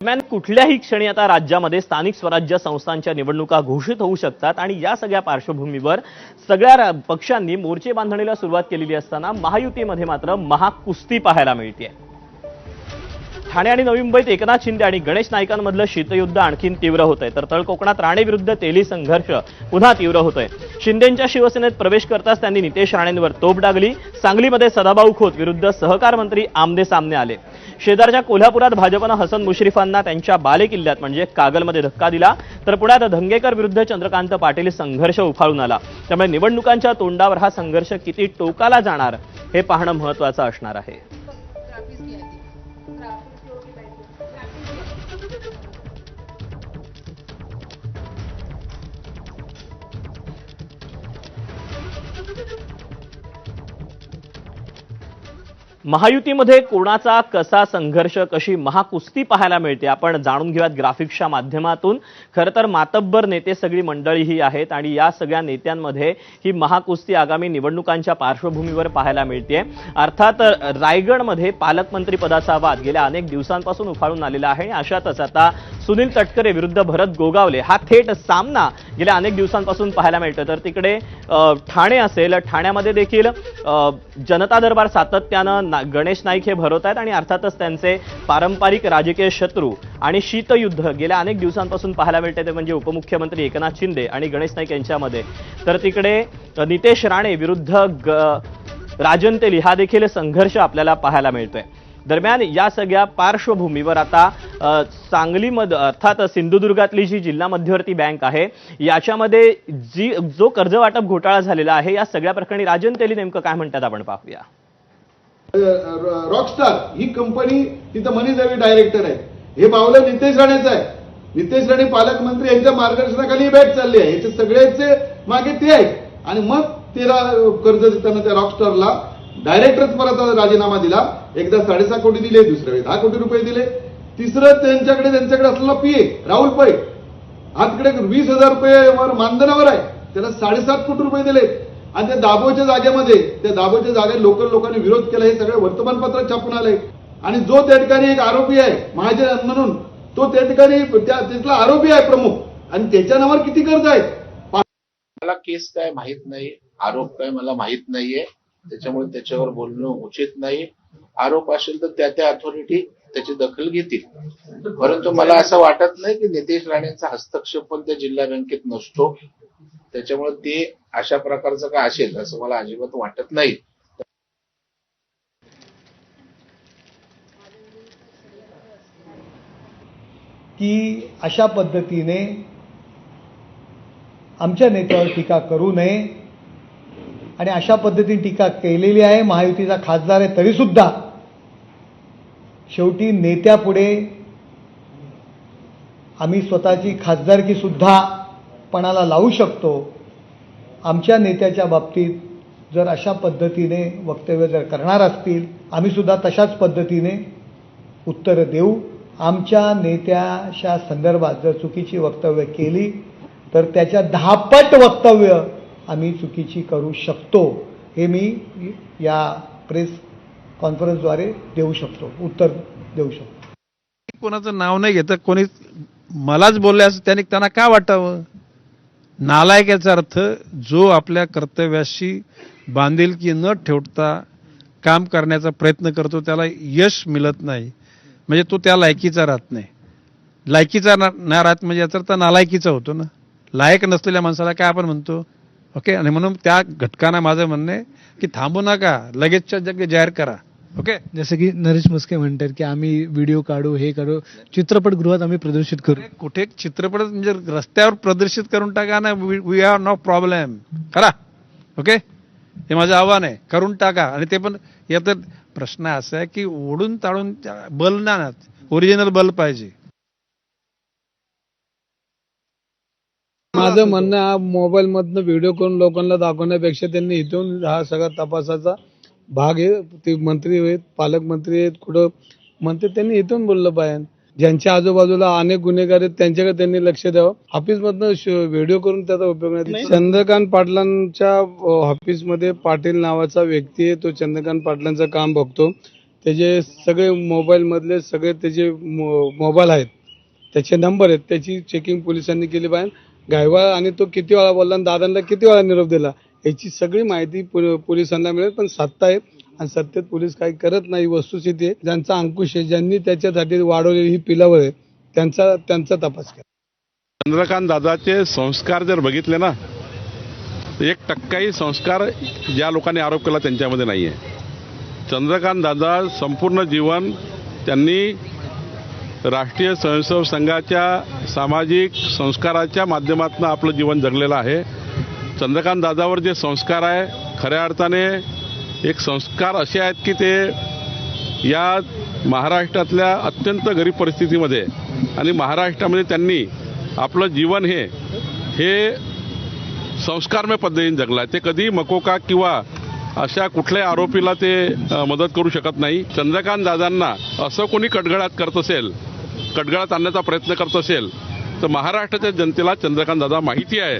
दरम्यान कुठल्याही क्षणी आता राज्यामध्ये स्थानिक स्वराज्य संस्थांच्या निवडणुका घोषित होऊ शकतात आणि या सगळ्या पार्श्वभूमीवर सगळ्या पक्षांनी मोर्चे बांधणीला सुरुवात केलेली असताना महायुतीमध्ये मात्र महाकुस्ती पाहायला मिळते। ठाणे आणि नवी मुंबईत एकनाथ शिंदे आणि गणेश नाईकांमधलं शीतयुद्ध आणखीन तीव्र होतंय, तर तळ कोकणात राणे विरुद्ध तेली संघर्ष पुन्हा तीव्र होतोय। शिंदेंच्या शिवसेनेत प्रवेश करताच त्यांनी नितेश राणेंवर तोफ डागली। सांगलीमध्ये सदाभाऊ खोत विरुद्ध सहकार मंत्री आमने सामने आले। शेजारच्या कोल्हापुरात भाजपनं हसन मुश्रीफांना त्यांच्या बालेकिल्ल्यात म्हणजे कागलमध्ये धक्का दिला, तर पुण्यात धंगेकर विरुद्ध चंद्रकांत पाटील संघर्ष उफाळून आला। त्यामुळे निवडणुकांच्या तोंडावर हा संघर्ष किती टोकाला जाणार हे पाहणं महत्त्वाचं असणार आहे। महायुतीमध्ये कोणाचा कसा संघर्ष, कशी महाकुस्ती पाहायला मिळते आपण जाणून घेऊयात ग्राफिक्सच्या माध्यमातून। खरं तर मातब्बर नेते सगळी मंडळी ही आहेत आणि या सगळ्या नेत्यांमध्ये ही महाकुस्ती आगामी निवडणुकांच्या पार्श्वभूमीवर पाहायला मिळते। अर्थात रायगडमध्ये पालकमंत्री पदाचा वाद गेल्या अनेक दिवसांपासून उफाळून आलेला आहे आणि अशातच आता सुनील तटकरे विरुद्ध भरत गोगावले हा थेट सामना गेल्या अनेक दिवसांपासून पाहायला मिळतो। तर तिकडे ठाणे असेल, ठाण्यामध्ये देखील जनता दरबार सातत्यानं गणेश नाईक हे भरवत आहेत आणि अर्थातच त्यांचे पारंपरिक राजकीय शत्रू आणि शीतयुद्ध गेल्या अनेक दिवसांपासून पाहायला मिळते, ते म्हणजे उपमुख्यमंत्री एकनाथ शिंदे आणि गणेश नाईक यांच्यामध्ये। तर तिकडे नितेश राणे विरुद्ध राजन तेली हा देखील संघर्ष आपल्याला पाहायला मिळतोय। दरम्यान या सगळ्या पार्श्वभूमीवर आता सांगलीमध्ये अर्थात सिंधुदुर्गातली जी जिल्हा मध्यवर्ती बँक आहे याच्यामध्ये जो कर्ज वाटप घोटाळा झालेला आहे या सगळ्या प्रकरणी राजन तेली नेमकं काय म्हणतात आपण पाहूया। रॉकस्टार ही कंपनी तिथं मनी देवी डायरेक्टर आहे, हे बावलं नितेश राणेचं आहे। नितेश राणे पालकमंत्री यांच्या मार्गदर्शनाखाली ही बँक चालली आहे, याचे सगळ्याचे मागे ते आहेत। आणि मग तेरा कर्ज देताना त्या रॉकस्टारला डायरेक्टरच परत राजीनामा दिला। एकदा 6.5 कोटी दिले, दुसऱ्या वेळी 10 कोटी रुपये दिले, तिसरं त्यांच्याकडे असलेला पीए राहुल पै हा तिकडे 20,000 रुपये मानधनावर आहे, त्याला 7.5 कोटी रुपये दिले। आणि त्या दाभोळच्या जागेत लोकांनी विरोध केला, हे सगळे वर्तमानपत्रात छापून आले। आणि जो त्या ठिकाणी एक आरोपी आहे महाजन म्हणून, तो त्या ठिकाणी तिथला आरोपी आहे प्रमुख, आणि त्याच्या नावावर किती कर्ज आहे मला केस काय माहित नाही, आरोप काय मला माहित नाहीये, त्याच्यामुळे त्याच्यावर बोलणं उचित नाही। आरोप असेल तर त्या अथॉरिटी त्याची दखल घेतील, परंतु मला असं वाटत नाही की नितेश राणेंचा हस्तक्षेप पण त्या जिल्हा बँकेत नसतो, त्याच्यामुळे ते अशा प्रकारचं काय असेल असं मला अजिबात वाटत नाही। की अशा पद्धतीने आमच्या नेत्यावर टीका करू नये, आणि अशा पद्धतीने टीका केलेली आहे। महायुतीचा खासदार आहे तरी सुद्धा शेवटी नेत्यापुढे आम्ही स्वतःची खासदारकी सुद्धा पणाला लावू शकतो। आमच्या नेत्याच्या बाबतीत जर अशा पद्धतीने वक्तव्य जर करणार असतील, आम्ही सुद्धा तशाच पद्धतीने उत्तर देऊ। आमच्या नेत्याच्या संदर्भात जर चुकीची वक्तव्य केली तर त्याच्या 10 पट वक्तव्य आम्ही चुकीची करू शकतो, हे मी या प्रेस कॉन्फरन्सद्वारे देऊ शकतो, उत्तर देऊ शकतो। कोणाचं नाव नाही घेतं, कोणी मलाच बोलल्यास त्यांना काय वाटावं? नालायक याचा अर्थ जो आपल्या कर्तव्याशी बांधिलकी न ठेवता काम करण्याचा प्रयत्न करतो त्याला यश मिळत नाही, म्हणजे तो त्या लायकीचा राहत नाही। लायकीचा नाही राहत म्हणजे याचा अर्थ नालायकीचा होतो ना। लायक नसलेल्या माणसाला काय आपण म्हणतो? ओके, आणि म्हणून त्या घटकांना माझं म्हणणं आहे की थांबू नका, लगेचच्या जागी जाहीर करा। ओके, जसं की नरेश म्हस्के म्हणतात की आम्ही व्हिडिओ काढू, हे करू, चित्रपटगृहात आम्ही प्रदर्शित करू। कुठे चित्रपट म्हणजे रस्त्यावर प्रदर्शित करून टाका ना, वी हॅव नो प्रॉब्लेम, करा। ओके, हे माझं आव्हान आहे, करून टाका। आणि ते पण यात प्रश्न असा आहे की ओढून ताळून बल ना, ओरिजिनल बल पाहिजे। माझं म्हणणं हा मोबाईल मधनं व्हिडिओ करून लोकांना दाखवण्यापेक्षा त्यांनी इथून हा सगळा तपासाचा भाग आहे, ते मंत्री आहेत, पालकमंत्री आहेत, कुठं मंत्री, त्यांनी इथून बोललं पाहिजे। ज्यांच्या आजूबाजूला अनेक गुन्हेगार आहेत त्यांच्याकडे त्यांनी लक्ष द्यावं। ऑफिसमधनं व्हिडिओ करून त्याचा उपयोग नाही। चंद्रकांत पाटलांच्या ऑफिसमध्ये पाटील नावाचा व्यक्ती आहे, तो चंद्रकांत पाटलांचं काम बघतो। त्याचे सगळे मोबाईलमधले सगळे त्याचे मोबाईल आहेत, त्याचे नंबर आहेत, त्याची चेकिंग पोलिसांनी केली पाहिजे. गायवाळ आणि तो किती वेळा बोलला आणि दादांना किती वेळा निरोप दिला याची सगळी माहिती पोलिसांना मिळेल. पण सत्ता आहे आणि सत्तेत पोलीस काही करत नाही. वस्तुस्थिती आहे, ज्यांचा अंकुश आहे, ज्यांनी त्याच्यासाठी वाढवलेली ही पिलावळ आहे, त्यांचा तपास करा. चंद्रकांत दादाचे संस्कार जर बघितले ना, 1% संस्कार ज्या लोकांनी आरोप केला त्यांच्यामध्ये नाही आहे. चंद्रकांत दादा संपूर्ण जीवन त्यांनी राष्ट्रीय स्वयंसेवक संघाच्या सामाजिक संस्काराच्या माध्यमातून आपलं जीवन जगलेलं आहे. चंद्रकांत दादावर जे संस्कार आहे खऱ्या अर्थाने एक संस्कार असे आहेत की ते या महाराष्ट्रातल्या अत्यंत गरीब परिस्थितीमध्ये आणि महाराष्ट्रामध्ये त्यांनी आपलं जीवन हे संस्कारमय पद्धतीने जगलं आहे. ते कधी मकोका किंवा अशा कुठल्याही आरोपीला ते मदत करू शकत नाही. चंद्रकांत दादांना असं कोणी कटगळात करत असेल, कटगळात आणण्याचा प्रयत्न करत असेल तर महाराष्ट्राच्या जनतेला चंद्रकांत दादा माहिती आहे.